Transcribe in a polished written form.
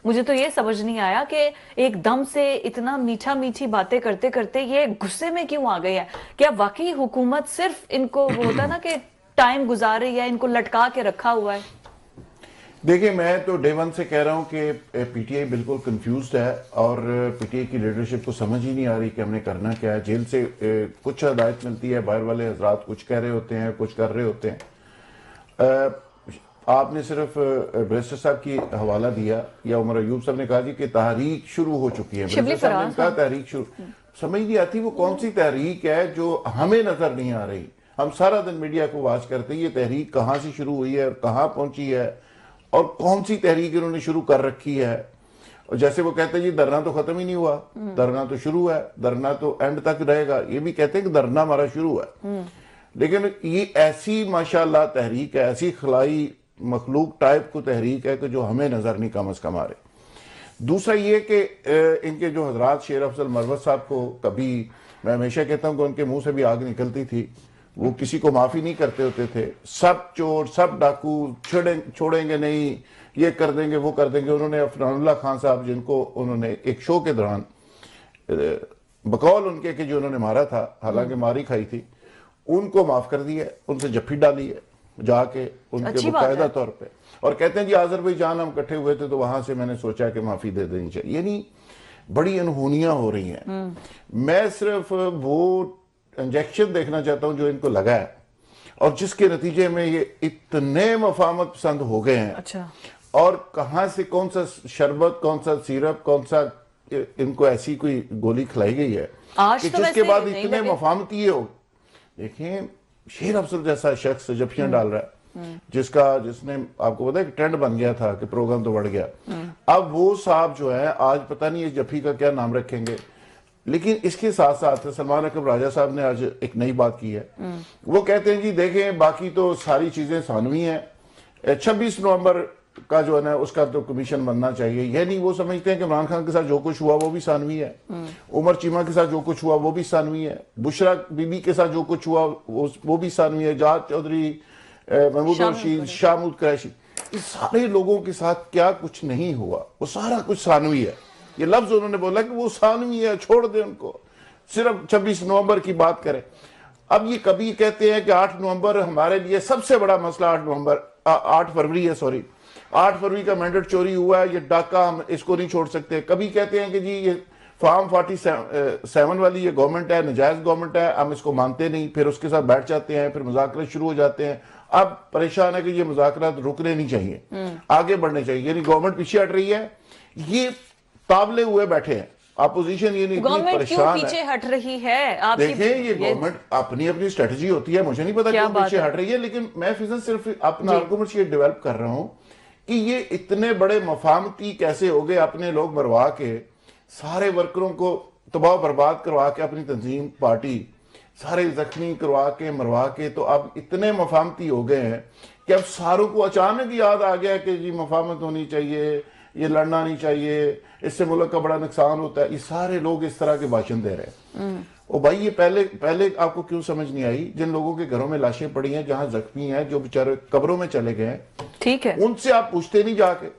مجھے تو یہ سمجھ نہیں آیا کہ ایک دم سے اتنا میٹھا میٹھی باتیں کرتے کرتے یہ غصے میں کیوں آ گئی ہے؟ کیا واقعی حکومت صرف ان کو وہ ہوتا نا کہ ٹائم گزارے یا ان کو لٹکا کے رکھا ہوا ہے؟ دیکھیں میں تو ڈے ون سے کہہ رہا ہوں کہ پی ٹی آئی بالکل کنفیوزڈ ہے اور پی ٹی آئی کی لیڈرشپ کو سمجھ ہی نہیں آ رہی کہ ہم نے کرنا کیا ہے. جیل سے کچھ ہدایت ملتی ہے، باہر والے حضرات کچھ کہہ رہے ہوتے ہیں، کچھ کر رہے ہوتے ہیں. آپ نے صرف بیرسٹر صاحب کی حوالہ دیا یا عمر ایوب صاحب نے کہا جی کہ تحریک شروع ہو چکی ہے. شبلی بیرسٹر صاحب نے فراز کہا تحریک شروع، سمجھ نہیں آتی وہ کون سی تحریک ہے جو ہمیں نظر نہیں آ رہی. ہم سارا دن میڈیا کو واچ کرتے ہیں، یہ تحریک کہاں سے شروع ہوئی ہے اور کہاں پہنچی ہے اور کون سی تحریک انہوں نے شروع کر رکھی ہے. اور جیسے وہ کہتے ہیں جی دھرنا تو ختم ہی نہیں ہوا، دھرنا تو شروع ہے، دھرنا تو اینڈ تک رہے گا. یہ بھی کہتے ہیں کہ دھرنا ہمارا شروع ہے، لیکن یہ ایسی ماشاءاللہ تحریک ہے، ایسی خلائی مخلوق ٹائپ کو تحریک ہے کہ جو ہمیں نظر نہیں کم از کم آ رہے. دوسرا یہ کہ ان کے جو حضرات شیر افضل مروت صاحب کو کبھی میں ہمیشہ کہتا ہوں کہ ان کے منہ سے بھی آگ نکلتی تھی، وہ کسی کو معافی نہیں کرتے ہوتے تھے. سب چور، سب ڈاکو چھوڑیں گے نہیں، یہ کر دیں گے وہ کر دیں گے. انہوں نے عفنان اللہ خان صاحب جن کو انہوں نے ایک شو کے دوران بقول ان کے کہ جو انہوں نے مارا تھا، حالانکہ ماری کھائی تھی، ان کو معاف کر دیا ہے، ان سے جفی ڈالی ہے جا کے ان کے باقاعدہ طور پہ. اور کہتے ہیں جی آذربائیجان ہم کٹھے ہوئے تھے تو وہاں سے میں نے سوچا کہ معافی دے دینی چاہیے. یعنی بڑی انہونیاں ہو رہی ہیں. میں صرف وہ انجیکشن دیکھنا چاہتا ہوں جو ان کو لگا ہے اور جس کے نتیجے میں یہ اتنے مفاہمت پسند ہو گئے ہیں. اور کہاں سے کون سا شربت، کون سا سیرپ، کون سا ان کو ایسی کوئی گولی کھلائی گئی ہے کہ جس کے بعد اتنے مفاہمتی یہ ہو. دیکھیں شیر افضل جیسا شخص جفیاں ڈال رہا ہے، جس نے آپ کو پتا ہے کہ ٹرینڈ بن گیا تھا کہ پروگرام تو بڑھ گیا. اب وہ صاحب جو ہے آج پتہ نہیں اس جفی کا کیا نام رکھیں گے. لیکن اس کے ساتھ ساتھ سلمان اکرم راجہ صاحب نے آج ایک نئی بات کی ہے. وہ کہتے ہیں جی دیکھیں باقی تو ساری چیزیں ثانوی ہیں، 26 نومبر کا جو ہے نا اس کا تو کمیشن بننا چاہیے. یعنی وہ سمجھتے ہیں کہ عمران خان کے ساتھ جو کچھ ہوا وہ بھی ثانوی ہے، عمر چیمہ کے ساتھ جو کچھ ہوا وہ بھی ثانوی ہے، بشرا بی بی کے ساتھ جو کچھ ہوا وہ بھی ثانوی ہے، جہاد چودھری، محمود رشید، شامود قریشی، اس سارے لوگوں کے ساتھ کیا کچھ نہیں ہوا وہ سارا کچھ ثانوی ہے. یہ لفظ انہوں نے بولا کہ وہ ثانوی ہے، چھوڑ دیں ان کو، صرف 26 نومبر کی بات کریں. اب یہ کبھی کہتے ہیں کہ 8 نومبر ہمارے لیے سب سے بڑا مسئلہ 8 فروری ہے، 8 فروری کا مینڈیٹ چوری ہوا ہے، یہ ڈاکہ ہم اس کو نہیں چھوڑ سکتے. کبھی کہتے ہیں کہ جی یہ فارم 47 والی یہ گورنمنٹ ہے، نجائز گورنمنٹ ہے، ہم اس کو مانتے نہیں. پھر اس کے ساتھ بیٹھ جاتے ہیں، پھر مذاکرات شروع ہو جاتے ہیں. اب پریشان ہے کہ یہ مذاکرات رکنے نہیں چاہیے، آگے بڑھنے چاہیے. یعنی گورنمنٹ پیچھے ہٹ رہی ہے، یہ تابلے ہوئے بیٹھے ہیں. اپوزیشن یہ نہیں اتنی پریشان پیچھے ہٹ رہی ہے. دیکھیں یہ گورنمنٹ اپنی اسٹریٹجی ہوتی ہے، مجھے نہیں پتا کیوں پیچھے ہٹ رہی ہے. لیکن میں فیصد صرف اپنا آرگومنٹ یہ ڈیولپ کر رہا ہوں کہ یہ اتنے بڑے مفاہمتی کیسے ہو گئے. اپنے لوگ مروا کے، سارے ورکروں کو تباہ و برباد کروا کے، اپنی تنظیم پارٹی سارے زخمی کروا کے مروا کے، تو اب اتنے مفاہمتی ہو گئے ہیں کہ اب ساروں کو اچانک یاد آ گیا کہ جی مفاہمت ہونی چاہیے، یہ لڑنا نہیں چاہیے، اس سے ملک کا بڑا نقصان ہوتا ہے. یہ سارے لوگ اس طرح کے بھاشن دے رہے ہیں. اور بھائی یہ پہلے آپ کو کیوں سمجھ نہیں آئی؟ جن لوگوں کے گھروں میں لاشیں پڑی ہیں، جہاں زخمی ہیں، جو بیچارے قبروں میں چلے گئے ہیں، ٹھیک ہے، ان سے آپ پوچھتے نہیں جا کے.